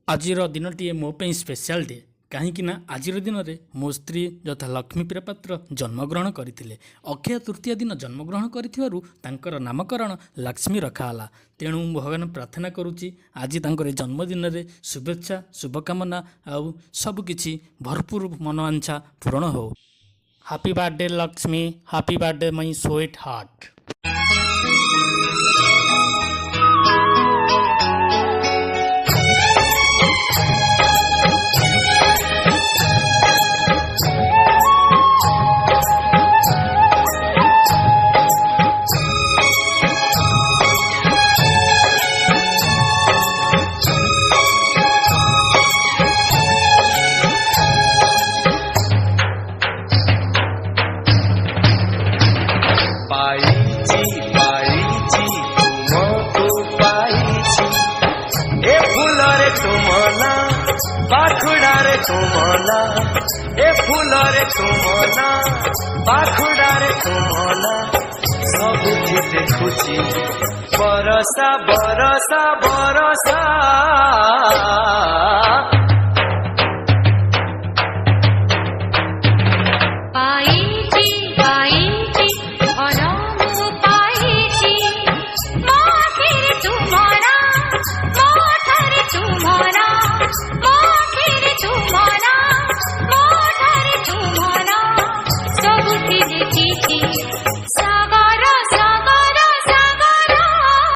आजिर दिनटीए मो पे special day कहीं आजिर दिन में मो स्त्री यथा लक्ष्मीप्रिया पात्र जन्मग्रहण करते अक्षय तृतीया दिन जन्मग्रहण कर नामकरण लक्ष्मी रखाला। तेणु भगवान प्रार्थना करुच्ची आज जन्मदिन में शुभेच्छा शुभकामना आउ सबकि भरपूर मनोवांछा पूरण हो। Happy birthday Lakshmi, happy birthday my sweetheart. बाखुडारे तुमना ए फूलरे तुमना बाखुडारे तुमना सबुठी देखुची बरसा बरसा बरसा तुम्हारा